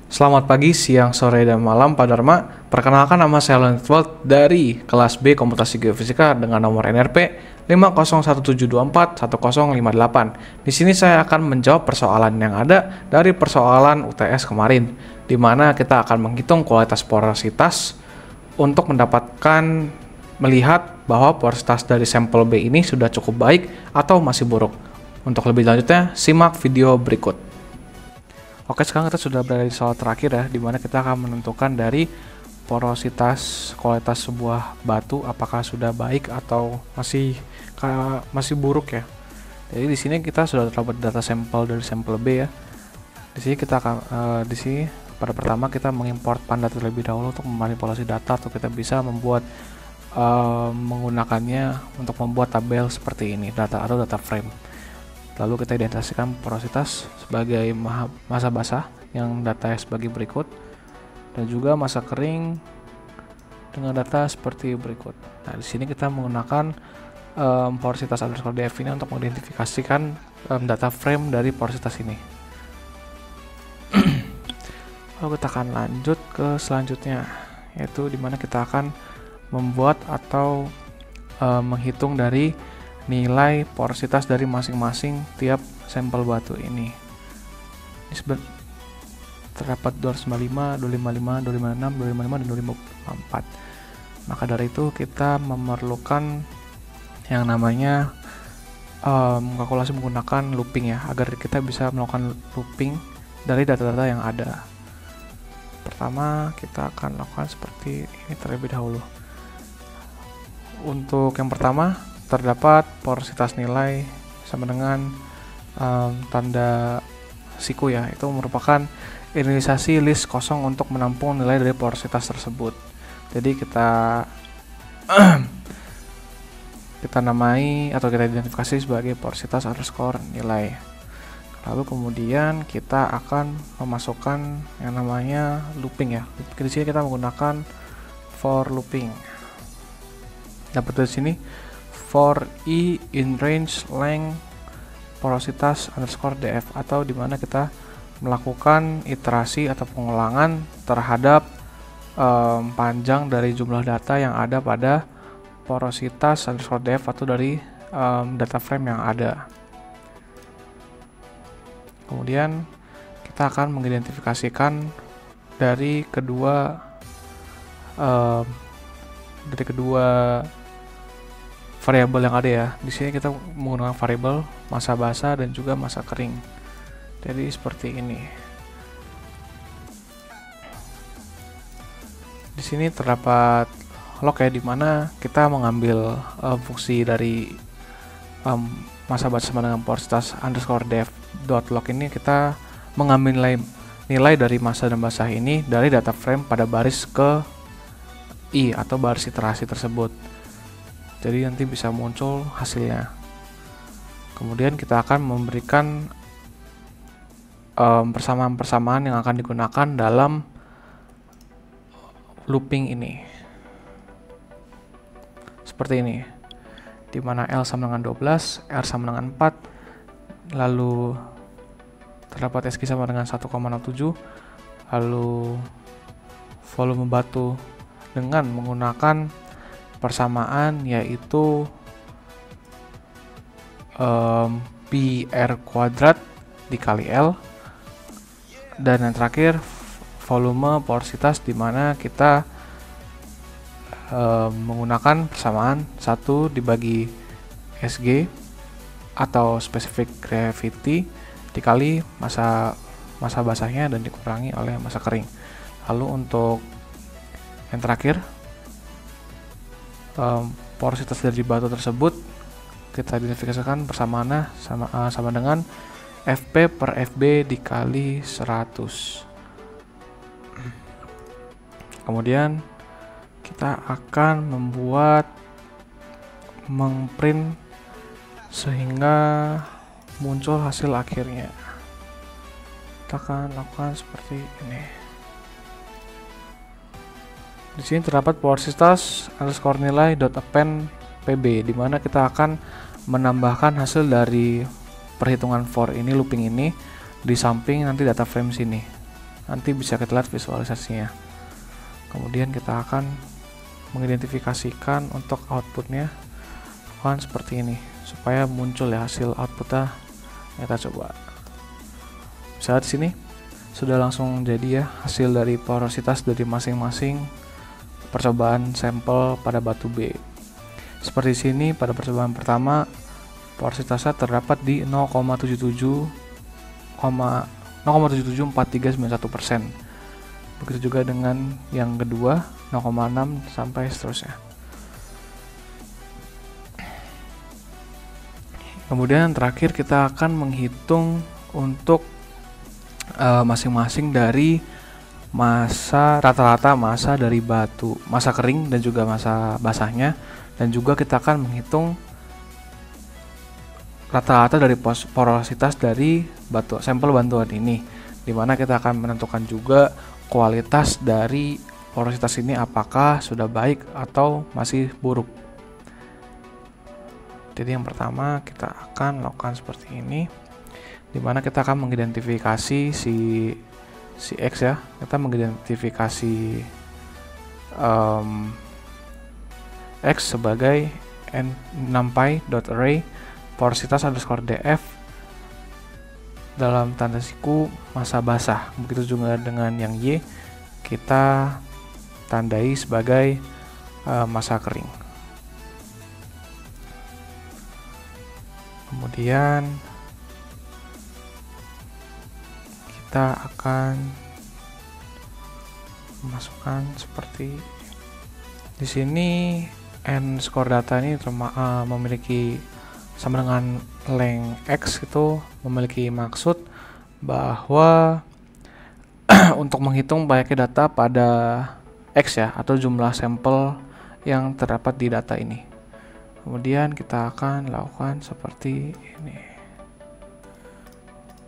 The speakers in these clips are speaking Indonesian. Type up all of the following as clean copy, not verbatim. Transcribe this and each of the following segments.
Selamat pagi, siang, sore, dan malam Pak Dharma. Perkenalkan, nama saya Leonard dari kelas B Komputasi Geofisika dengan nomor NRP 50172410058. Di sini saya akan menjawab persoalan yang ada dari persoalan UTS kemarin, di mana kita akan menghitung kualitas porositas untuk mendapatkan melihat bahwa porositas dari sampel B ini sudah cukup baik atau masih buruk. Untuk lebih lanjutnya, simak video berikut. Oke, sekarang kita sudah berada di soal terakhir ya, di mana kita akan menentukan dari porositas kualitas sebuah batu apakah sudah baik atau masih buruk ya. Jadi di sini kita sudah terdapat data sampel dari sampel B ya. Di sini kita akan pada pertama kita mengimport Panda terlebih dahulu untuk memanipulasi data, atau kita bisa membuat menggunakannya untuk membuat tabel seperti ini, data atau data frame. Lalu kita identifikasikan porositas sebagai massa basah yang datanya sebagai berikut, dan juga massa kering dengan data seperti berikut. Nah, di sini kita menggunakan porositas underscore df ini untuk mengidentifikasikan data frame dari porositas ini. Lalu kita akan lanjut ke selanjutnya, yaitu dimana kita akan membuat atau menghitung dari nilai porositas dari masing-masing tiap sampel batu ini. Ini terdapat 295, 255, 256, 255, dan 254. Maka dari itu kita memerlukan yang namanya kalkulasi menggunakan looping ya, agar kita bisa melakukan looping dari data-data yang ada. Pertama, kita akan lakukan seperti ini terlebih dahulu. Untuk yang pertama, terdapat porositas nilai sama dengan tanda siku ya, itu merupakan inisialisasi list kosong untuk menampung nilai dari porositas tersebut. Jadi kita namai atau kita identifikasi sebagai porositas underscore nilai. Lalu kemudian kita akan memasukkan yang namanya looping ya. Di sini kita menggunakan for looping. Dapat dari sini for i in range length porositas underscore df, atau dimana kita melakukan iterasi atau pengulangan terhadap panjang dari jumlah data yang ada pada porositas underscore df atau dari data frame yang ada. Kemudian kita akan mengidentifikasikan dari kedua variabel yang ada ya. Di sini kita menggunakan variabel massa basah dan juga massa kering. Jadi seperti ini. Di sini terdapat log ya, di mana kita mengambil fungsi dari massa basah sama dengan porositas underscore def dot log ini. Kita mengambil nilai dari massa dan basah ini dari data frame pada baris ke i atau baris iterasi tersebut. Jadi nanti bisa muncul hasilnya. Kemudian kita akan memberikan persamaan-persamaan yang akan digunakan dalam looping ini. Seperti ini. Di mana L sama dengan 12, R sama dengan 4, lalu terdapat SG sama dengan 1,07, lalu volume batu dengan menggunakan persamaan yaitu PR kuadrat dikali L, dan yang terakhir volume porositas, dimana kita menggunakan persamaan 1 dibagi SG atau specific gravity dikali massa basahnya dan dikurangi oleh massa kering. Lalu untuk yang terakhir, porositas dari batu tersebut kita identifikasikan persamaannya sama dengan FP per FB dikali 100. Kemudian kita akan memprint sehingga muncul hasil akhirnya. Kita akan lakukan seperti ini. Di sini terdapat porositas underscore nilai dot append pb, di mana kita akan menambahkan hasil dari perhitungan for ini, looping ini, di samping nanti data frame sini. nanti bisa kita lihat visualisasinya. Kemudian kita akan mengidentifikasikan untuk outputnya kan seperti ini supaya muncul ya hasil outputnya. Kita coba. Bisa di sini sudah langsung jadi ya hasil dari porositas dari masing-masing percobaan sampel pada batu B. Seperti sini pada percobaan pertama porositasnya terdapat di 0,774391%. Begitu juga dengan yang kedua 0,6 sampai seterusnya. Kemudian terakhir kita akan menghitung untuk masing-masing dari masa rata-rata masa dari batu, masa kering dan juga masa basahnya, dan juga kita akan menghitung rata-rata dari porositas dari batu sampel bantuan ini, dimana kita akan menentukan juga kualitas dari porositas ini apakah sudah baik atau masih buruk. Jadi yang pertama kita akan lakukan seperti ini, dimana kita akan mengidentifikasi si X ya, kita mengidentifikasi X sebagai numpy.array porositas underscore df dalam tanda siku masa basah. Begitu juga dengan yang Y, kita tandai sebagai masa kering. Kemudian kita akan memasukkan seperti di sini. N score data ini memiliki sama dengan length X, itu memiliki maksud bahwa untuk menghitung banyaknya data pada X ya, atau jumlah sampel yang terdapat di data ini. Kemudian kita akan lakukan seperti ini.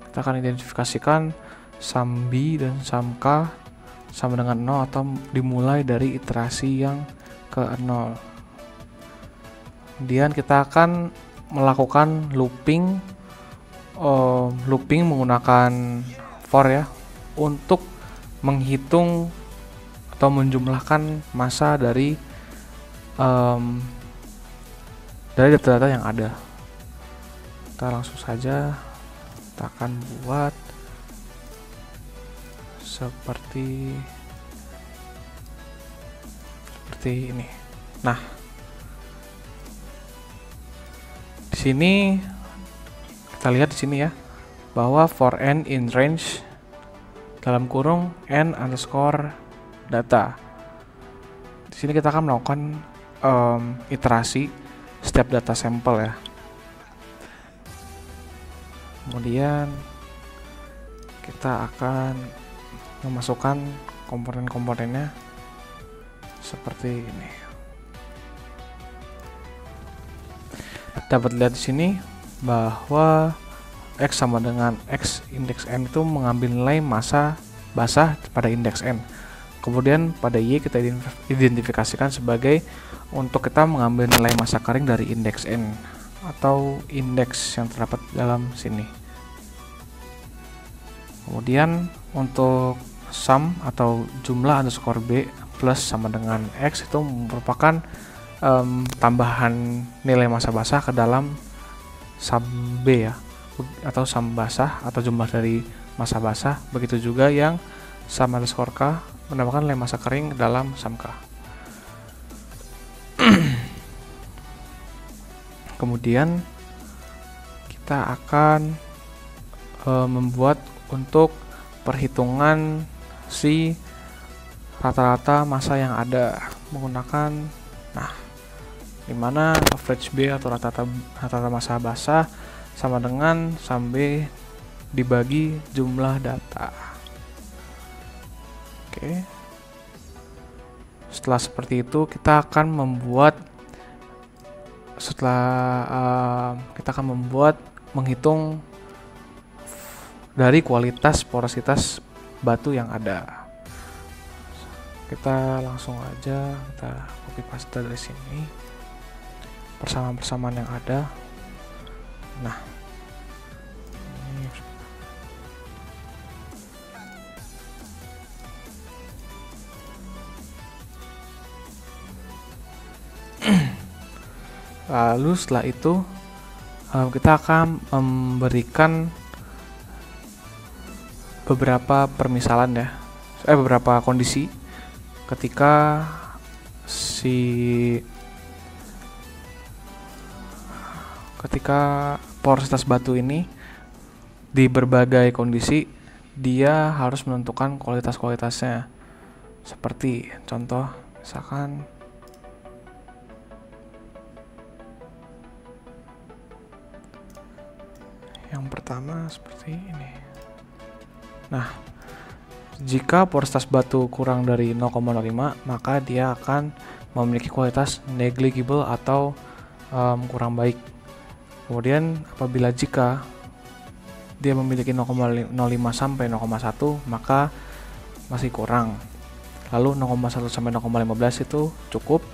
Kita akan identifikasikan sum B dan sum K sama dengan 0 atau dimulai dari iterasi yang ke 0. Kemudian kita akan melakukan looping menggunakan for ya, untuk menghitung atau menjumlahkan massa dari data-data yang ada. Kita langsung saja kita akan buat seperti ini. Nah, di sini kita lihat di sini ya, bahwa for n in range dalam kurung n underscore data. Di sini kita akan melakukan iterasi setiap data sampel ya. Kemudian kita akan memasukkan komponen-komponennya seperti ini. Dapat lihat di sini bahwa X sama dengan X indeks N itu mengambil nilai massa basah pada indeks N. Kemudian pada Y kita identifikasikan sebagai untuk kita mengambil nilai massa kering dari indeks N atau indeks yang terdapat dalam sini. Kemudian untuk sum atau jumlah underscore B plus sama dengan X itu merupakan tambahan nilai massa basah ke dalam sum B ya, atau sum basah atau jumlah dari massa basah. Begitu juga yang sum underscore K menambahkan nilai massa kering ke dalam sum K. Kemudian kita akan membuat untuk perhitungan si rata-rata massa yang ada menggunakan dimana average B atau rata-rata massa basah sama dengan sum B dibagi jumlah data. Oke. Setelah seperti itu kita akan membuat menghitung dari kualitas porositas batu yang ada. Kita langsung aja kita copy paste dari sini persamaan-persamaan yang ada. Nah, ini Lalu setelah itu kita akan memberikan beberapa permisalan ya, beberapa kondisi ketika porositas batu ini di berbagai kondisi dia harus menentukan kualitasnya. Seperti contoh misalkan yang pertama seperti ini. Nah, jika porositas batu kurang dari 0,05 maka dia akan memiliki kualitas negligible atau kurang baik. Kemudian apabila jika dia memiliki 0,05 sampai 0,1 maka masih kurang. Lalu 0,1 sampai 0,15 itu cukup.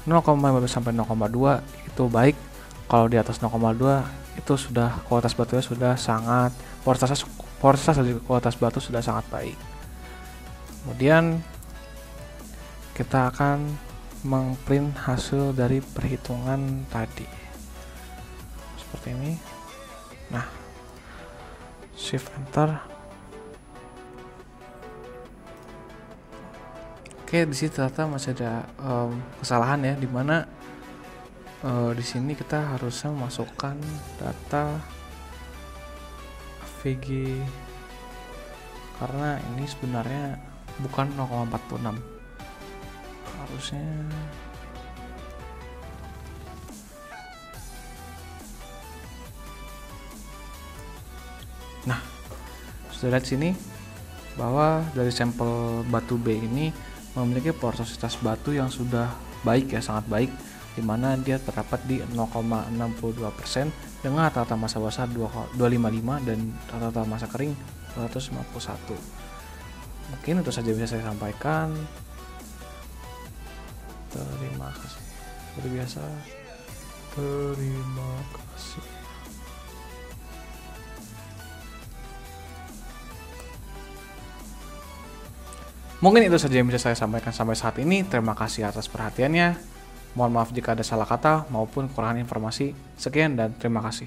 0,15 sampai 0,2 itu baik. Kalau di atas 0,2 itu sudah kualitas batunya sudah sangat porositas dari kualitas batu sudah sangat baik. Kemudian kita akan mengprint hasil dari perhitungan tadi seperti ini. Nah, shift enter. Oke, di sini ternyata masih ada kesalahan ya, dimana di sini kita harusnya memasukkan data VG karena ini sebenarnya bukan 0,46, harusnya nah sudah lihat sini bahwa dari sampel batu B ini memiliki porositas batu yang sudah baik ya, sangat baik, dimana dia terdapat di 0,62% dengan rata-rata massa basah 255 dan rata-rata massa kering 251. Mungkin itu saja bisa saya sampaikan. Terima kasih. Seperti biasa, terima kasih. Mungkin itu saja yang bisa saya sampaikan sampai saat ini. Terima kasih atas perhatiannya. Mohon maaf jika ada salah kata maupun kekurangan informasi. Sekian dan terima kasih.